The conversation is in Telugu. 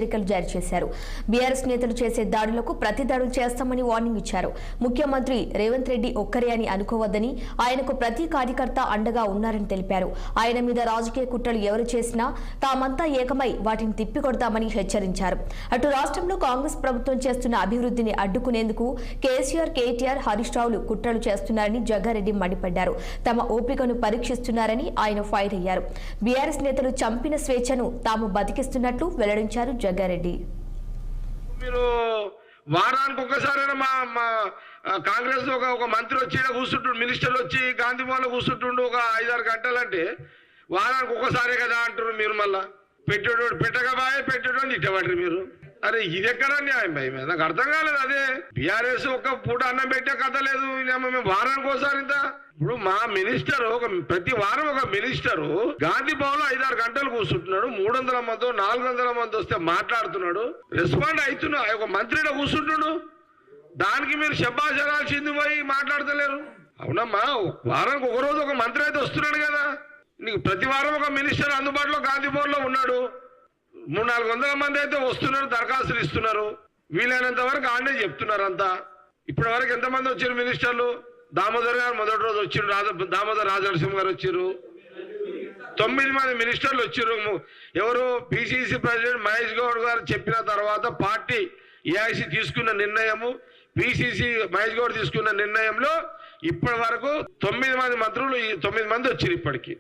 హెచ్చరికలు జారీ చేశారు. బీఆర్ఎస్ నేతలు చేసే దాడులకు ప్రతి దాడులు చేస్తామని వార్నింగ్ ఇచ్చారు. ముఖ్యమంత్రి రేవంత్ రెడ్డి ఒక్కరే అని అనుకోవద్దని, ఆయనకు ప్రతి కార్యకర్త అండగా ఉన్నారని తెలిపారు. ఆయన మీద రాజకీయ కుట్రలు ఎవరు చేసినా తామంతా ఏకమై వాటిని తిప్పికొడతామని హెచ్చరించారు. అటు రాష్ట్రంలో కాంగ్రెస్ ప్రభుత్వం చేస్తున్న అభివృద్ధిని అడ్డుకునేందుకు కేసీఆర్, కేటీఆర్, హరీష్ రావులు కుట్రలు చేస్తున్నారని జగ్గారెడ్డి మండిపడ్డారు. తమ ఓపికను పరీక్షిస్తున్నారని ఆయన ఫైర్ అయ్యారు. బీఆర్ఎస్ నేతలు చంపిన స్వేచ్ఛను తాము బతికిస్తున్నట్లు వెల్లడించారు జగ్గారెడ్డి. మీరు వారానికి ఒక్కసారైనా మా కాంగ్రెస్ ఒక మంత్రి వచ్చి కూర్చుంటుండు, మినిస్టర్లు వచ్చి గాంధీ భవన్లో కూర్చుంటుండు ఒక 5-6 గంటలంటే వారానికి ఒక్కసారే కదా అంటారు. మీరు మళ్ళా పెట్టేటోడు పెట్టకబాయే, పెట్టేటోడు ఇట్టబడ్డారు మీరు. అరే ఇది ఎక్కడ న్యాయం భయ మీద నాకు అర్థం కాలేదు. అదే బీఆర్ఎస్ ఒక పూట అన్నం పెట్టే కథ లేదు. మేము వారానికి ఒకసారి ఇంత ఇప్పుడు మా మినిస్టర్ ప్రతి వారం ఒక మినిస్టరు గాంధీ భవన్ లో 5-6 గంటలు కూర్చుంటున్నాడు. 300 మంది 400 మంది వస్తే మాట్లాడుతున్నాడు, రెస్పాండ్ అవుతున్నాడు. ఒక మంత్రిలో కూర్చుంటున్నాడు, దానికి మీరు శబ్బాశరాల్సింది పోయి మాట్లాడతలేరు. అవునమ్మా, వారానికి ఒక రోజు ఒక మంత్రి అయితే వస్తున్నాడు కదా. నీకు ప్రతి వారం ఒక మినిస్టర్ అందుబాటులో గాంధీ భవన్ లో ఉన్నాడు. 300-400 మంది అయితే వస్తున్నారు, దరఖాస్తులు ఇస్తున్నారు. వీలైనంత వరకు ఆడే చెప్తున్నారు అంతా. ఇప్పటి వరకు ఎంతమంది వచ్చారు మినిస్టర్లు? దామోదర్ గారు మొదటి రోజు వచ్చారు, దామోదర్ రాజనరసింహ గారు వచ్చారు. 9 మంది మినిస్టర్లు వచ్చారు. ఎవరు? పిసిసి ప్రెసిడెంట్ మహేష్ గౌడ్ గారు చెప్పిన తర్వాత పార్టీ ఏఐసి తీసుకున్న నిర్ణయము, పిసిసి మహేష్ గౌడ్ తీసుకున్న నిర్ణయంలో ఇప్పటి వరకు 9 మంది మంత్రులు 9 మంది వచ్చారు ఇప్పటికి.